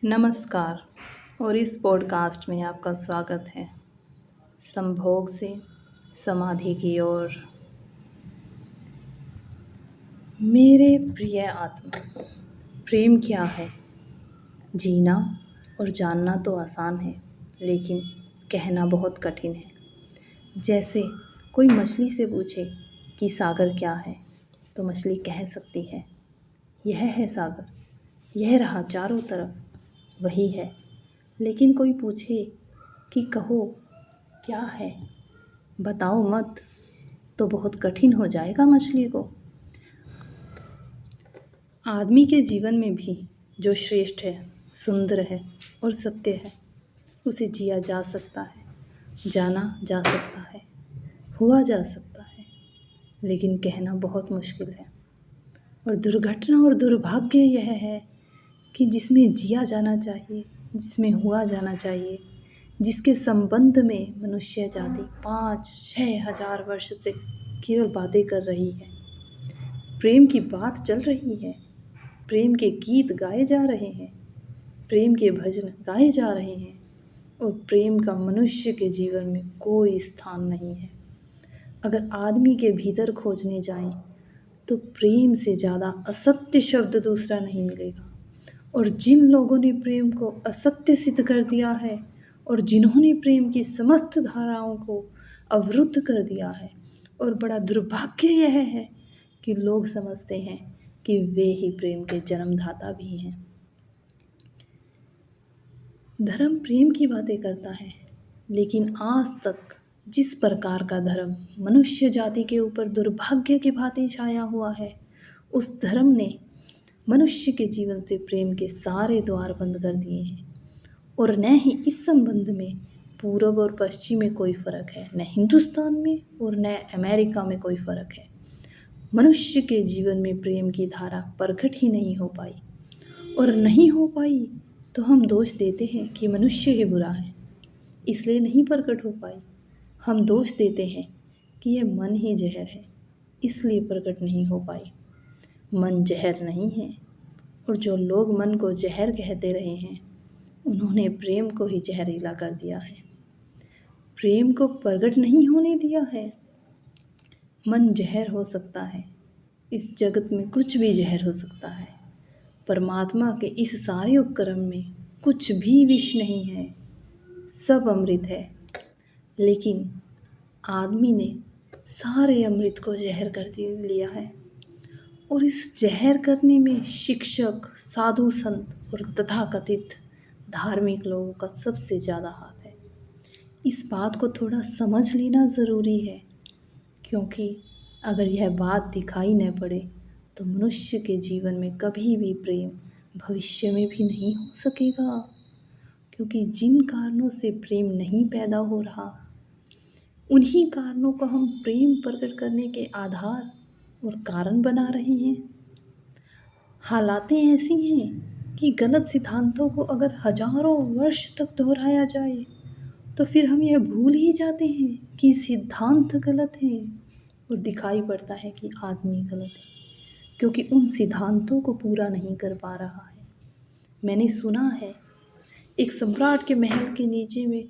नमस्कार। और इस पॉडकास्ट में आपका स्वागत है। संभोग से समाधि की ओर। मेरे प्रिय आत्मा, प्रेम क्या है? जीना और जानना तो आसान है, लेकिन कहना बहुत कठिन है। जैसे कोई मछली से पूछे कि सागर क्या है, तो मछली कह सकती है, यह है सागर, यह रहा चारों तरफ, वही है। लेकिन कोई पूछे कि कहो क्या है, बताओ मत, तो बहुत कठिन हो जाएगा मछली को। आदमी के जीवन में भी जो श्रेष्ठ है, सुंदर है और सत्य है, उसे जिया जा सकता है, जाना जा सकता है, हुआ जा सकता है, लेकिन कहना बहुत मुश्किल है। और दुर्घटना और दुर्भाग्य यह है कि जिसमें जिया जाना चाहिए, जिसमें हुआ जाना चाहिए, जिसके संबंध में मनुष्य जाति 5-6 हजार वर्ष से केवल बातें कर रही है, प्रेम की बात चल रही है, प्रेम के गीत गाए जा रहे हैं, प्रेम के भजन गाए जा रहे हैं, और प्रेम का मनुष्य के जीवन में कोई स्थान नहीं है। अगर आदमी के भीतर खोजने जाएं, तो प्रेम से ज़्यादा असत्य शब्द दूसरा नहीं मिलेगा। और जिन लोगों ने प्रेम को असत्य सिद्ध कर दिया है, और जिन्होंने प्रेम की समस्त धाराओं को अवरुद्ध कर दिया है, और बड़ा दुर्भाग्य यह है कि लोग समझते हैं कि वे ही प्रेम के जन्मदाता भी हैं। धर्म प्रेम की बातें करता है, लेकिन आज तक जिस प्रकार का धर्म मनुष्य जाति के ऊपर दुर्भाग्य की भांति छाया हुआ है, उस धर्म ने मनुष्य के जीवन से प्रेम के सारे द्वार बंद कर दिए हैं। और न ही इस संबंध में पूर्व और पश्चिम में कोई फ़र्क है, न हिंदुस्तान में और न अमेरिका में कोई फ़र्क है। मनुष्य के जीवन में प्रेम की धारा प्रकट ही नहीं हो पाई, और नहीं हो पाई तो हम दोष देते हैं कि मनुष्य ही बुरा है, इसलिए नहीं प्रकट हो पाई। हम दोष देते हैं कि यह मन ही जहर है, इसलिए प्रकट नहीं हो पाई। मन जहर नहीं है, और जो लोग मन को जहर कहते रहे हैं, उन्होंने प्रेम को ही जहरीला कर दिया है, प्रेम को प्रकट नहीं होने दिया है। मन जहर हो सकता है, इस जगत में कुछ भी जहर हो सकता है। परमात्मा के इस सारे उपक्रम में कुछ भी विष नहीं है, सब अमृत है। लेकिन आदमी ने सारे अमृत को जहर कर लिया है, और इस जहर करने में शिक्षक, साधु संत और तथाकथित धार्मिक लोगों का सबसे ज़्यादा हाथ है। इस बात को थोड़ा समझ लेना ज़रूरी है, क्योंकि अगर यह बात दिखाई न पड़े तो मनुष्य के जीवन में कभी भी प्रेम भविष्य में भी नहीं हो सकेगा। क्योंकि जिन कारणों से प्रेम नहीं पैदा हो रहा, उन्हीं कारणों को हम प्रेम प्रकट करने के आधार और कारण बना रहे हैं। हालातें ऐसी हैं कि गलत सिद्धांतों को अगर हजारों वर्ष तक दोहराया जाए, तो फिर हम यह भूल ही जाते हैं कि सिद्धांत गलत हैं, और दिखाई पड़ता है कि आदमी गलत है, क्योंकि उन सिद्धांतों को पूरा नहीं कर पा रहा है। मैंने सुना है, एक सम्राट के महल के नीचे में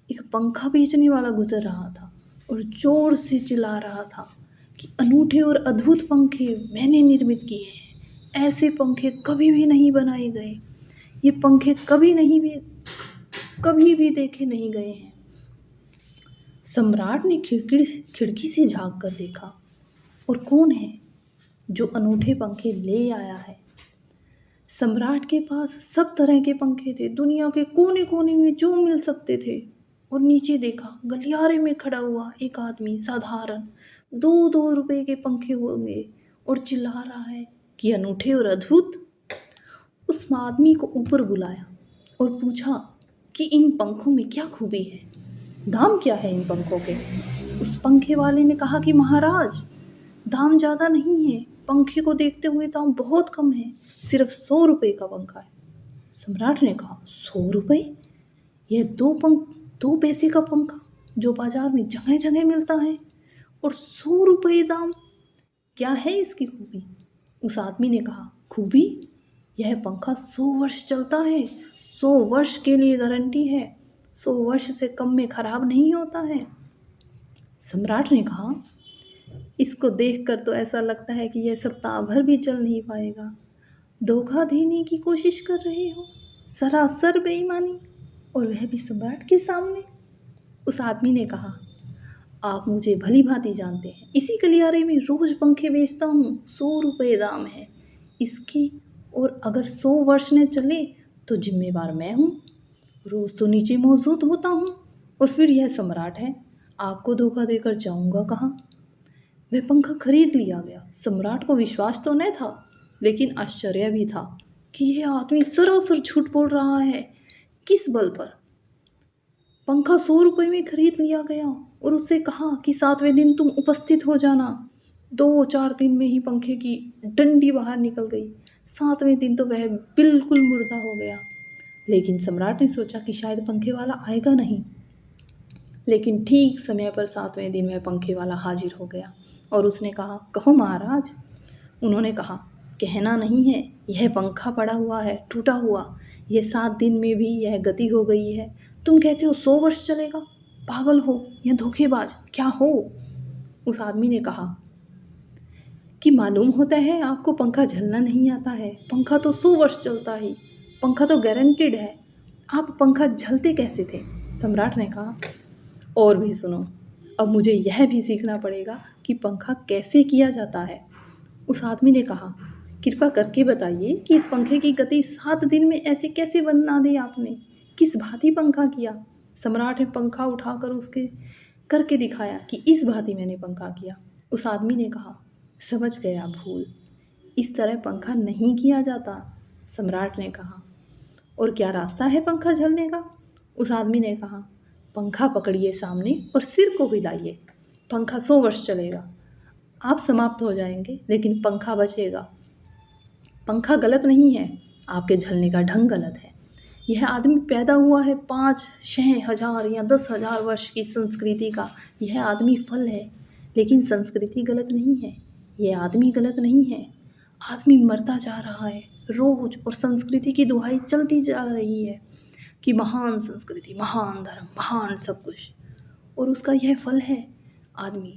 एक पंखा बेचने वाला गुजर रहा था, और ज़ोर से चिल्ला रहा था कि अनूठे और अद्भुत पंखे मैंने निर्मित किए हैं, ऐसे पंखे कभी भी नहीं बनाए गए, ये पंखे कभी भी देखे नहीं गए हैं। सम्राट ने खिड़की से झांक कर देखा, और कौन है जो अनूठे पंखे ले आया है? सम्राट के पास सब तरह के पंखे थे, दुनिया के कोने कोने में जो मिल सकते थे। और नीचे देखा, गलियारे में खड़ा हुआ एक आदमी साधारण 2-2 रुपए के पंखे होंगे, और चिल्ला रहा है कि अनूठे और अद्भुत। उस आदमी को ऊपर बुलाया और पूछा कि इन पंखों में क्या खूबी है, दाम क्या है इन पंखों के? उस पंखे वाले ने कहा कि महाराज, दाम ज़्यादा नहीं है, पंखे को देखते हुए दाम बहुत कम है, सिर्फ 100 रुपये का पंखा है। सम्राट ने कहा, 100 रुपये? यह 2 पैसे का पंखा जो बाजार में जगह जगह मिलता है, और 100 रुपये दाम, क्या है इसकी खूबी? उस आदमी ने कहा, खूबी? यह पंखा 100 वर्ष चलता है, 100 वर्ष के लिए गारंटी है, 100 वर्ष से कम में खराब नहीं होता है। सम्राट ने कहा, इसको देखकर तो ऐसा लगता है कि यह सप्ताह भर भी चल नहीं पाएगा। धोखा देने की कोशिश कर रहे हो, सरासर बेईमानी, और वह भी सम्राट के सामने। उस आदमी ने कहा, आप मुझे भली भांति जानते हैं, इसी गलियारे में रोज पंखे बेचता हूँ, 100 रुपये दाम है इसके, और अगर 100 वर्ष न चले तो जिम्मेवार मैं हूँ। रोज तो नीचे मौजूद होता हूँ, और फिर यह सम्राट है, आपको धोखा देकर जाऊँगा कहाँ। वह पंखा खरीद लिया गया। सम्राट को विश्वास तो न था, लेकिन आश्चर्य भी था कि यह आदमी सरासर झूठ बोल रहा है। किस बल पर? पंखा 100 रुपये में खरीद लिया गया और उससे कहा कि 7वें दिन तुम उपस्थित हो जाना। 2-4 दिन में ही पंखे की डंडी बाहर निकल गई। 7वें दिन तो वह बिल्कुल मुर्दा हो गया। लेकिन सम्राट ने सोचा कि शायद पंखे वाला आएगा नहीं, लेकिन ठीक समय पर 7वें दिन वह पंखे वाला हाजिर हो गया और उसने कहा, कहो महाराज। उन्होंने कहा, कहना नहीं है, यह पंखा पड़ा हुआ है टूटा हुआ, यह 7 दिन में भी यह गति हो गई है। तुम कहते हो 100 वर्ष चलेगा? पागल हो या धोखेबाज, क्या हो? उस आदमी ने कहा कि मालूम होता है आपको पंखा झलना नहीं आता है, पंखा तो 100 वर्ष चलता ही, पंखा तो गारंटेड है, आप पंखा झलते कैसे थे? सम्राट ने कहा, और भी सुनो, अब मुझे यह भी सीखना पड़ेगा कि पंखा कैसे किया जाता है। उस आदमी ने कहा, कृपा करके बताइए कि इस पंखे की गति 7 दिन में ऐसे कैसे बना दी आपने, किस भांति पंखा किया? सम्राट ने पंखा उठाकर उसके करके दिखाया कि इस भांति मैंने पंखा किया। उस आदमी ने कहा, समझ गया भूल, इस तरह पंखा नहीं किया जाता। सम्राट ने कहा, और क्या रास्ता है पंखा झलने का? उस आदमी ने कहा, पंखा पकड़िए सामने और सिर को हिलाइए, पंखा 100 वर्ष चलेगा। आप समाप्त हो जाएंगे लेकिन पंखा बचेगा। पंखा गलत नहीं है, आपके झलने का ढंग गलत है। यह आदमी पैदा हुआ है 5-6 हजार या 10,000 वर्ष की संस्कृति का। यह आदमी फल है, लेकिन संस्कृति गलत नहीं है, यह आदमी गलत नहीं है। आदमी मरता जा रहा है रोज, और संस्कृति की दुहाई चलती जा रही है कि महान संस्कृति, महान धर्म, महान सब कुछ, और उसका यह फल है। आदमी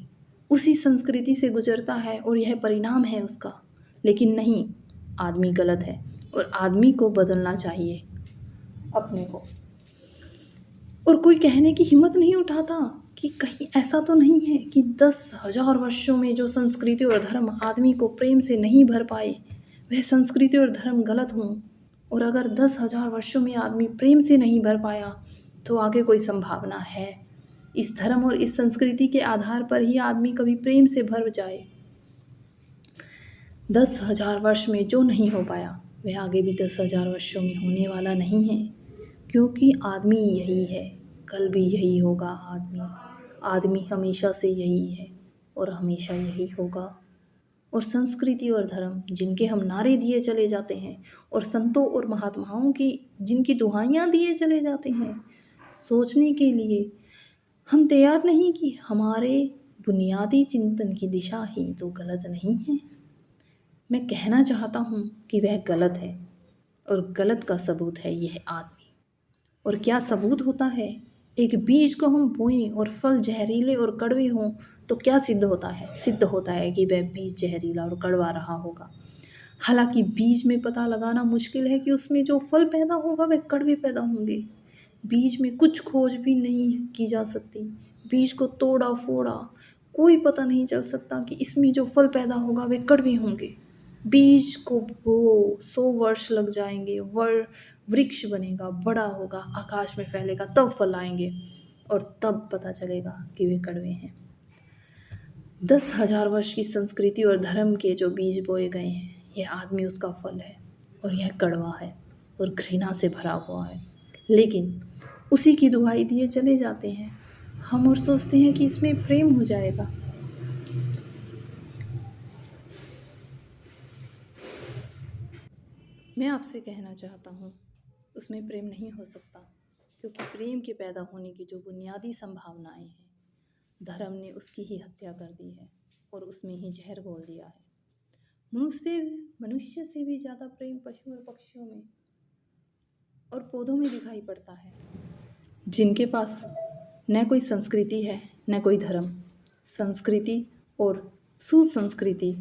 उसी संस्कृति से गुजरता है और यह परिणाम है उसका। लेकिन नहीं, आदमी गलत है और आदमी को बदलना चाहिए अपने को। और कोई कहने की हिम्मत नहीं उठाता कि कहीं ऐसा तो नहीं है कि 10,000 वर्षों में जो संस्कृति और धर्म आदमी को प्रेम से नहीं भर पाए, वह संस्कृति और धर्म गलत हों। और अगर 10,000 वर्षों में आदमी प्रेम से नहीं भर पाया तो आगे कोई संभावना है इस धर्म और इस संस्कृति के आधार पर ही आदमी कभी प्रेम से भर जाए। 10,000 वर्ष में जो नहीं हो पाया वह आगे भी 10,000 वर्षों में होने वाला नहीं है, क्योंकि आदमी यही है, कल भी यही होगा। आदमी हमेशा से यही है और हमेशा यही होगा। और संस्कृति और धर्म जिनके हम नारे दिए चले जाते हैं और संतों और महात्माओं की जिनकी दुहाइयाँ दिए चले जाते हैं, सोचने के लिए हम तैयार नहीं कि हमारे बुनियादी चिंतन की दिशा ही तो गलत नहीं है। मैं कहना चाहता हूँ कि वह गलत है, और गलत का सबूत है यह आदमी। और क्या सबूत होता है? एक बीज को हम बोएं और फल जहरीले और कड़वे हों तो क्या सिद्ध होता है? सिद्ध होता है कि वह बीज जहरीला और कड़वा रहा होगा। हालांकि बीज में पता लगाना मुश्किल है कि उसमें जो फल पैदा होगा वह कड़वे पैदा होंगे। बीज में कुछ खोज भी नहीं की जा सकती, बीज को तोड़ा फोड़ा कोई पता नहीं चल सकता कि इसमें जो फल पैदा होगा वे कड़वे होंगे। बीज को 100 वर्ष लग जाएंगे, वृक्ष बनेगा, बड़ा होगा, आकाश में फैलेगा, तब फल आएंगे और तब पता चलेगा कि वे कड़वे हैं। 10,000 वर्ष की संस्कृति और धर्म के जो बीज बोए गए हैं, यह आदमी उसका फल है और यह कड़वा है और घृणा से भरा हुआ है। लेकिन उसी की दुहाई दिए चले जाते हैं हम और सोचते हैं कि इसमें प्रेम हो जाएगा। मैं आपसे कहना चाहता हूँ, उसमें प्रेम नहीं हो सकता, क्योंकि प्रेम के पैदा होने की जो बुनियादी संभावनाएं हैं, धर्म ने उसकी ही हत्या कर दी है और उसमें ही जहर घोल दिया है। मनुष्य से भी ज़्यादा प्रेम पशु और पक्षियों में और पौधों में दिखाई पड़ता है, जिनके पास न कोई संस्कृति है न कोई धर्म। संस्कृति और सुसंस्कृति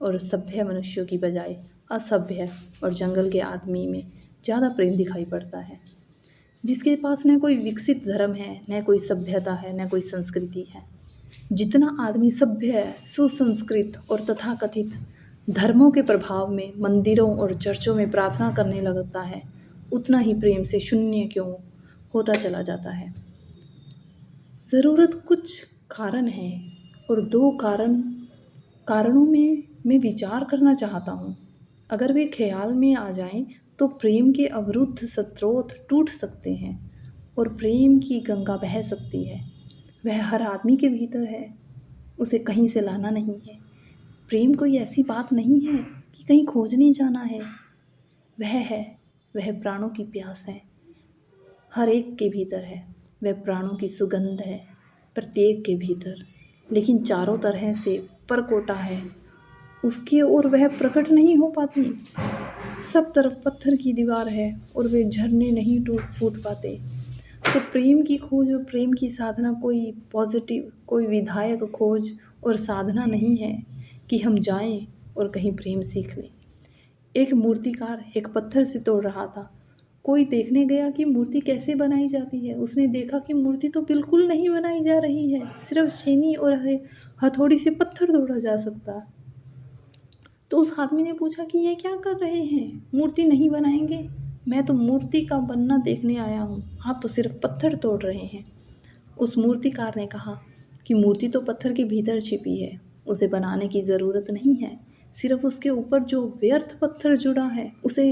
और सभ्य मनुष्यों की बजाय असभ्य और जंगल के आदमी में ज़्यादा प्रेम दिखाई पड़ता है, जिसके पास न कोई विकसित धर्म है न कोई सभ्यता है न कोई संस्कृति है। जितना आदमी सभ्य है, सुसंस्कृत और तथाकथित धर्मों के प्रभाव में मंदिरों और चर्चों में प्रार्थना करने लगता है, उतना ही प्रेम से शून्य क्यों होता चला जाता है। ज़रूरत कुछ कारण है और दो कारणों में मैं विचार करना चाहता हूँ। अगर वे ख्याल में आ जाएं तो प्रेम के अवरुद्ध स्रोत टूट सकते हैं और प्रेम की गंगा बह सकती है। वह हर आदमी के भीतर है, उसे कहीं से लाना नहीं है। प्रेम कोई ऐसी बात नहीं है कि कहीं खोजने जाना है। वह प्राणों की प्यास है, हर एक के भीतर है। वह प्राणों की सुगंध है, प्रत्येक के भीतर, लेकिन चारों तरह से परकोटा है उसकी और वह प्रकट नहीं हो पाती। सब तरफ पत्थर की दीवार है और वे झरने नहीं फूट पाते। तो प्रेम की खोज और प्रेम की साधना कोई पॉजिटिव, कोई विधायक खोज और साधना नहीं है कि हम जाएं और कहीं प्रेम सीख लें। एक मूर्तिकार एक पत्थर से तोड़ रहा था। कोई देखने गया कि मूर्ति कैसे बनाई जाती है। उसने देखा कि मूर्ति तो बिल्कुल नहीं बनाई जा रही है, सिर्फ छेनी और हथौड़ी से पत्थर तोड़ा जा सकता। तो उस आदमी ने पूछा कि ये क्या कर रहे हैं, मूर्ति नहीं बनाएंगे? मैं तो मूर्ति का बनना देखने आया हूँ, आप तो सिर्फ पत्थर तोड़ रहे हैं। उस मूर्तिकार ने कहा कि मूर्ति तो पत्थर के भीतर छिपी है, उसे बनाने की ज़रूरत नहीं है, सिर्फ उसके ऊपर जो व्यर्थ पत्थर जुड़ा है उसे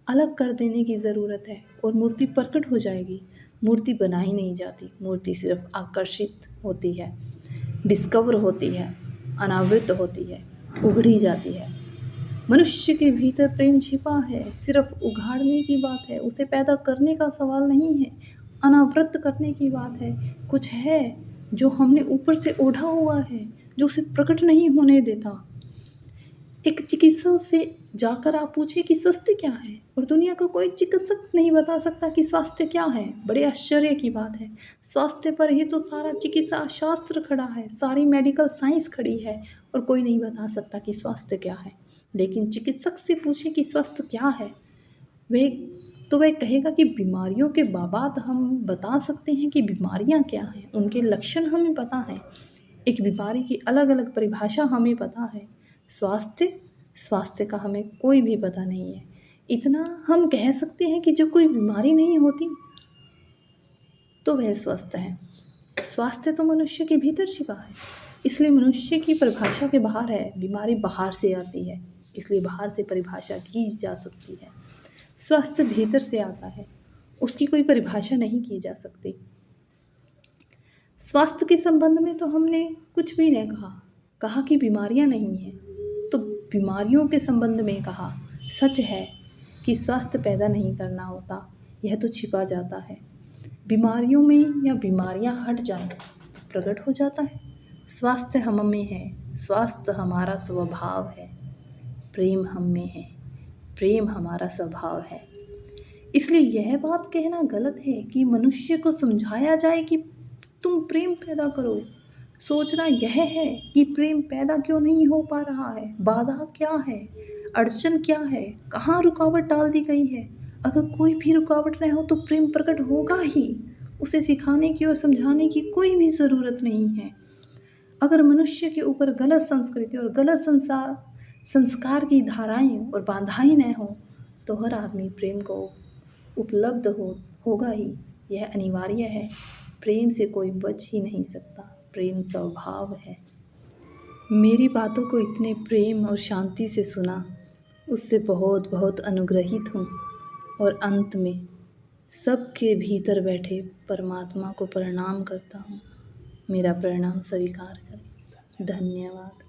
अलग कर देने की ज़रूरत है और मूर्ति प्रकट हो जाएगी। मूर्ति बनाई नहीं जाती, मूर्ति सिर्फ आकर्षित होती है, डिस्कवर होती है, अनावृत होती है, उघड़ी जाती है। मनुष्य के भीतर प्रेम छिपा है, सिर्फ उघाड़ने की बात है, उसे पैदा करने का सवाल नहीं है, अनावृत करने की बात है। कुछ है जो हमने ऊपर से ओढ़ा हुआ है, जो उसे प्रकट नहीं होने देता। एक चिकित्सक से जाकर आप पूछे कि स्वास्थ्य क्या है, और दुनिया का कोई चिकित्सक नहीं बता सकता कि स्वास्थ्य क्या है। बड़े आश्चर्य की बात है, स्वास्थ्य पर ही तो सारा चिकित्सा शास्त्र खड़ा है, सारी मेडिकल साइंस खड़ी है, और कोई नहीं बता सकता कि स्वास्थ्य क्या है। लेकिन चिकित्सक से पूछे कि स्वास्थ्य क्या है, वह कहेगा कि बीमारियों के बाबत हम बता सकते हैं कि बीमारियां क्या हैं, उनके लक्षण हमें पता है, एक बीमारी की अलग अलग परिभाषा हमें पता है। स्वास्थ्य का हमें कोई भी पता नहीं है। इतना हम कह सकते हैं कि जब कोई बीमारी नहीं होती तो वह स्वस्थ है। स्वास्थ्य तो मनुष्य के भीतर छिपा है, इसलिए मनुष्य की परिभाषा के बाहर है। बीमारी बाहर से आती है, इसलिए बाहर से परिभाषा की जा सकती है। स्वास्थ्य भीतर से आता है, उसकी कोई परिभाषा नहीं की जा सकती। स्वास्थ्य के संबंध में तो हमने कुछ भी नहीं कहा कि बीमारियां नहीं हैं, तो बीमारियों के संबंध में कहा। सच है कि स्वास्थ्य पैदा नहीं करना होता, यह तो छिपा जाता है। बीमारियों में या बीमारियां हट जाएं तो प्रकट हो जाता है। स्वास्थ्य हम में है, स्वास्थ्य हमारा स्वभाव है, प्रेम हम में है, प्रेम हमारा स्वभाव है। इसलिए यह बात कहना गलत है कि मनुष्य को समझाया जाए कि तुम प्रेम पैदा करो। सोचना यह है कि प्रेम पैदा क्यों नहीं हो पा रहा है, बाधा क्या है, अड़चन क्या है, कहाँ रुकावट डाल दी गई है। अगर कोई भी रुकावट न हो तो प्रेम प्रकट होगा ही। उसे सिखाने की और समझाने की कोई भी ज़रूरत नहीं है। अगर मनुष्य के ऊपर गलत संस्कृति और गलत संस्कार की धाराएं और बाधाएं न हो तो हर आदमी प्रेम को उपलब्ध होगा ही, यह अनिवार्य है। प्रेम से कोई बच ही नहीं सकता, प्रेम स्वभाव है। मेरी बातों को इतने प्रेम और शांति से सुना, उससे बहुत बहुत अनुग्रहित हूँ। और अंत में सबके भीतर बैठे परमात्मा को प्रणाम करता हूँ। मेरा प्रणाम स्वीकार करें। धन्यवाद।